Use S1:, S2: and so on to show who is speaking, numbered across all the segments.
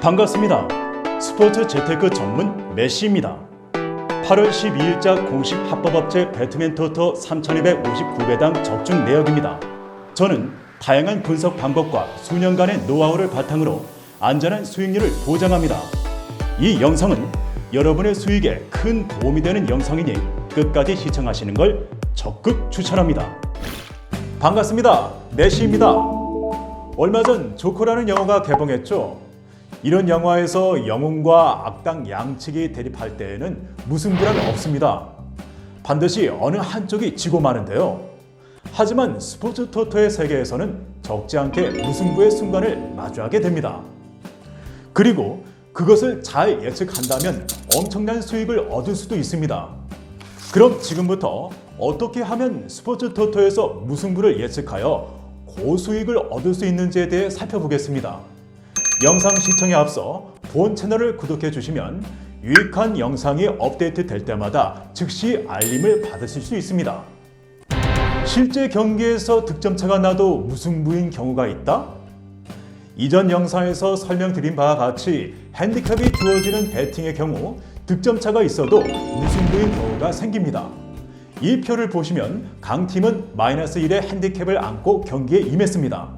S1: 반갑습니다. 스포츠 재테크 전문 메시입니다. 8월 12일자 공식 합법업체 배트맨토토 3259배당 적중 내역입니다. 저는 다양한 분석 방법과 수년간의 노하우를 바탕으로 안전한 수익률을 보장합니다. 이 영상은 여러분의 수익에 큰 도움이 되는 영상이니 끝까지 시청하시는 걸 적극 추천합니다. 반갑습니다. 메시입니다. 얼마 전 조커라는 영화가 개봉했죠. 이런 영화에서 영웅과 악당 양측이 대립할 때에는 무승부란 없습니다. 반드시 어느 한쪽이 지고 마는데요. 하지만 스포츠 토토의 세계에서는 적지 않게 무승부의 순간을 마주하게 됩니다. 그리고 그것을 잘 예측한다면 엄청난 수익을 얻을 수도 있습니다. 그럼 지금부터 어떻게 하면 스포츠 토토에서 무승부를 예측하여 고수익을 얻을 수 있는지에 대해 살펴보겠습니다. 영상 시청에 앞서 본 채널을 구독해 주시면 유익한 영상이 업데이트 될 때마다 즉시 알림을 받으실 수 있습니다. 실제 경기에서 득점차가 나도 무승부인 경우가 있다? 이전 영상에서 설명드린 바와 같이 핸디캡이 주어지는 배팅의 경우 득점차가 있어도 무승부인 경우가 생깁니다. 이 표를 보시면 강팀은 -1의 핸디캡을 안고 경기에 임했습니다.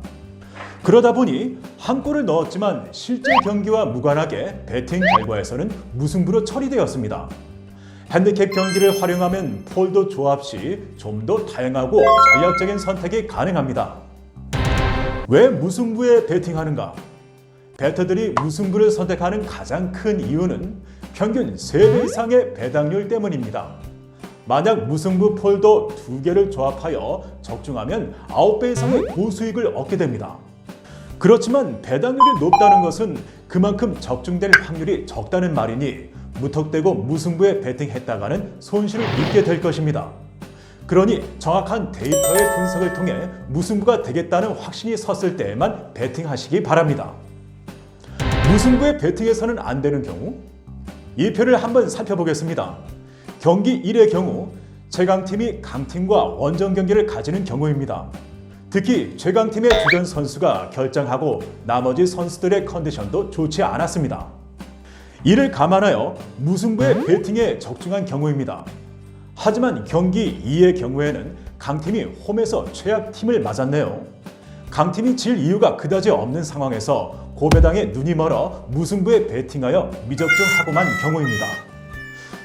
S1: 그러다 보니 한 골을 넣었지만 실제 경기와 무관하게 배팅 결과에서는 무승부로 처리되었습니다. 핸디캡 경기를 활용하면 폴도 조합 시 좀 더 다양하고 전략적인 선택이 가능합니다. 왜 무승부에 배팅하는가? 배터들이 무승부를 선택하는 가장 큰 이유는 평균 3배 이상의 배당률 때문입니다. 만약 무승부 폴도 2개를 조합하여 적중하면 9배 이상의 고수익을 얻게 됩니다. 그렇지만 배당률이 높다는 것은 그만큼 적중될 확률이 적다는 말이니 무턱대고 무승부에 배팅했다가는 손실을 입게 될 것입니다. 그러니 정확한 데이터의 분석을 통해 무승부가 되겠다는 확신이 섰을 때에만 배팅하시기 바랍니다. 무승부에 배팅해서는 안 되는 경우? 이 표를 한번 살펴보겠습니다. 경기 1의 경우 최강팀이 강팀과 원정 경기를 가지는 경우입니다. 특히 최강팀의 주전 선수가 결장하고 나머지 선수들의 컨디션도 좋지 않았습니다. 이를 감안하여 무승부의 배팅에 적중한 경우입니다. 하지만 경기 2의 경우에는 강팀이 홈에서 최악팀을 맞았네요. 강팀이 질 이유가 그다지 없는 상황에서 고배당에 눈이 멀어 무승부에 배팅하여 미적중하고만 경우입니다.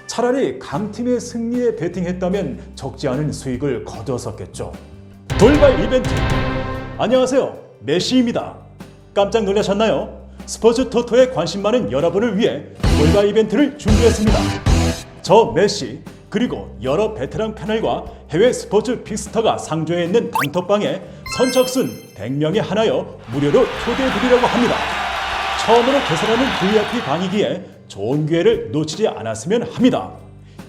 S1: 차라리 강팀의 승리에 배팅했다면 적지 않은 수익을 거두었었겠죠. 돌발 이벤트! 안녕하세요, 메시입니다. 깜짝 놀라셨나요? 스포츠 토토에 관심 많은 여러분을 위해 돌발 이벤트를 준비했습니다. 저 메시 그리고 여러 베테랑 패널과 해외 스포츠 빅스타가 상주해 있는 단톡방에 선착순 100명에 한하여 무료로 초대해드리려고 합니다. 처음으로 개설하는 VIP 방이기에 좋은 기회를 놓치지 않았으면 합니다.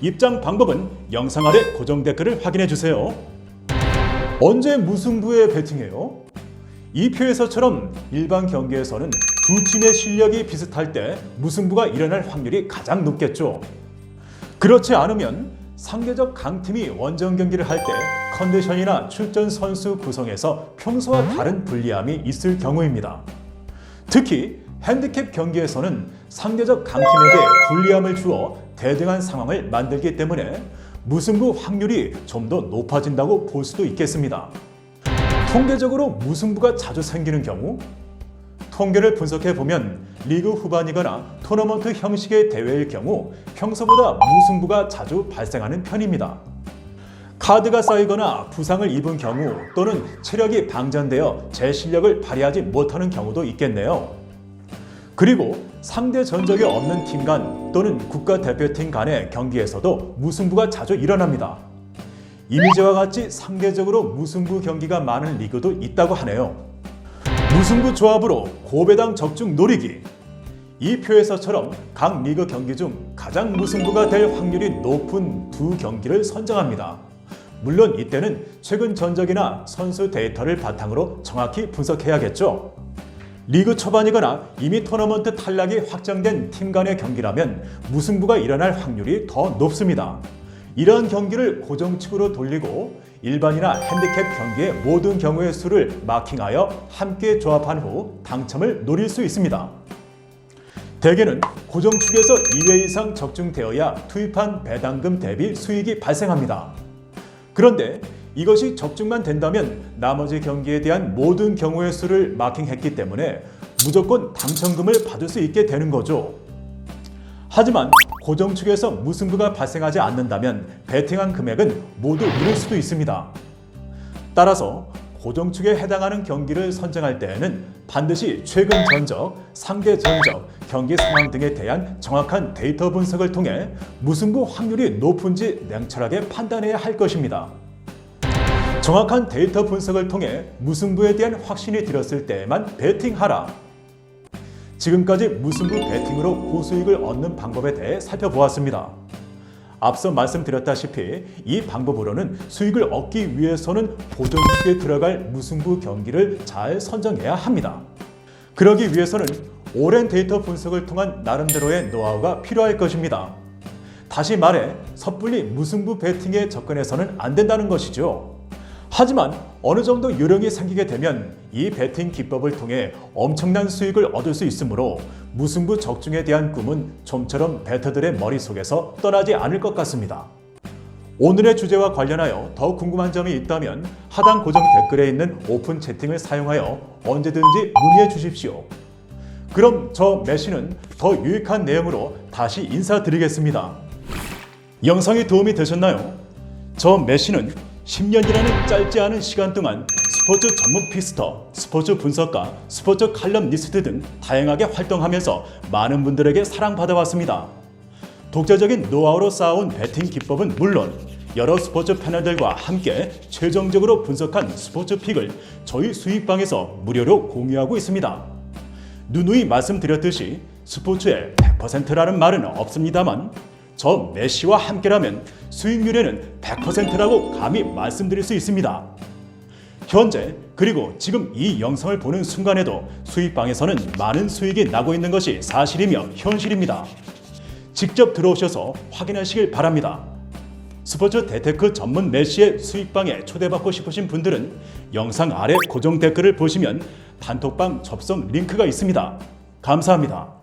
S1: 입장 방법은 영상 아래 고정 댓글을 확인해주세요. 언제 무승부에 배팅해요? 이 표에서처럼 일반 경기에서는 두 팀의 실력이 비슷할 때 무승부가 일어날 확률이 가장 높겠죠. 그렇지 않으면 상대적 강팀이 원정 경기를 할 때 컨디션이나 출전 선수 구성에서 평소와 다른 불리함이 있을 경우입니다. 특히 핸디캡 경기에서는 상대적 강팀에게 불리함을 주어 대등한 상황을 만들기 때문에 무승부 확률이 좀 더 높아진다고 볼 수도 있겠습니다. 통계적으로 무승부가 자주 생기는 경우? 통계를 분석해보면 리그 후반이거나 토너먼트 형식의 대회일 경우 평소보다 무승부가 자주 발생하는 편입니다. 카드가 쌓이거나 부상을 입은 경우 또는 체력이 방전되어 제 실력을 발휘하지 못하는 경우도 있겠네요. 그리고 상대 전적이 없는 팀 간 또는 국가대표팀 간의 경기에서도 무승부가 자주 일어납니다. 이미지와 같이 상대적으로 무승부 경기가 많은 리그도 있다고 하네요. 무승부 조합으로 고배당 적중 노리기. 이 표에서처럼 각 리그 경기 중 가장 무승부가 될 확률이 높은 두 경기를 선정합니다. 물론 이때는 최근 전적이나 선수 데이터를 바탕으로 정확히 분석해야겠죠. 리그 초반이거나 이미 토너먼트 탈락이 확정된 팀 간의 경기라면 무승부가 일어날 확률이 더 높습니다. 이러한 경기를 고정축으로 돌리고 일반이나 핸디캡 경기의 모든 경우의 수를 마킹하여 함께 조합한 후 당첨을 노릴 수 있습니다. 대개는 고정축에서 2회 이상 적중되어야 투입한 배당금 대비 수익이 발생합니다. 그런데 이것이 적중만 된다면 나머지 경기에 대한 모든 경우의 수를 마킹했기 때문에 무조건 당첨금을 받을 수 있게 되는 거죠. 하지만 고정축에서 무승부가 발생하지 않는다면 베팅한 금액은 모두 잃을 수도 있습니다. 따라서 고정축에 해당하는 경기를 선정할 때에는 반드시 최근 전적, 상대 전적, 경기 상황 등에 대한 정확한 데이터 분석을 통해 무승부 확률이 높은지 냉철하게 판단해야 할 것입니다. 정확한 데이터 분석을 통해 무승부에 대한 확신이 들었을 때에만 베팅하라. 지금까지 무승부 베팅으로 고수익을 얻는 방법에 대해 살펴보았습니다. 앞서 말씀드렸다시피 이 방법으로는 수익을 얻기 위해서는 고정축에 들어갈 무승부 경기를 잘 선정해야 합니다. 그러기 위해서는 오랜 데이터 분석을 통한 나름대로의 노하우가 필요할 것입니다. 다시 말해 섣불리 무승부 베팅에 접근해서는 안 된다는 것이죠. 하지만 어느 정도 요령이 생기게 되면 이 베팅 기법을 통해 엄청난 수익을 얻을 수 있으므로 무승부 적중에 대한 꿈은 좀처럼 베터들의 머릿속에서 떠나지 않을 것 같습니다. 오늘의 주제와 관련하여 더 궁금한 점이 있다면 하단 고정 댓글에 있는 오픈 채팅을 사용하여 언제든지 문의해 주십시오. 그럼 저 메시는 더 유익한 내용으로 다시 인사드리겠습니다. 영상이 도움이 되셨나요? 저 메시는 10년이라는 짧지 않은 시간 동안 스포츠 전문 피스터, 스포츠 분석가, 스포츠 칼럼니스트 등 다양하게 활동하면서 많은 분들에게 사랑받아왔습니다. 독자적인 노하우로 쌓아온 베팅 기법은 물론 여러 스포츠 패널들과 함께 최종적으로 분석한 스포츠 픽을 저희 수익방에서 무료로 공유하고 있습니다. 누누이 말씀드렸듯이 스포츠에 100%라는 말은 없습니다만 저 메시와 함께라면 수익률에는 100%라고 감히 말씀드릴 수 있습니다. 현재 그리고 지금 이 영상을 보는 순간에도 수익방에서는 많은 수익이 나고 있는 것이 사실이며 현실입니다. 직접 들어오셔서 확인하시길 바랍니다. 스포츠 대테크 전문 메시의 수익방에 초대받고 싶으신 분들은 영상 아래 고정 댓글을 보시면 단톡방 접속 링크가 있습니다. 감사합니다.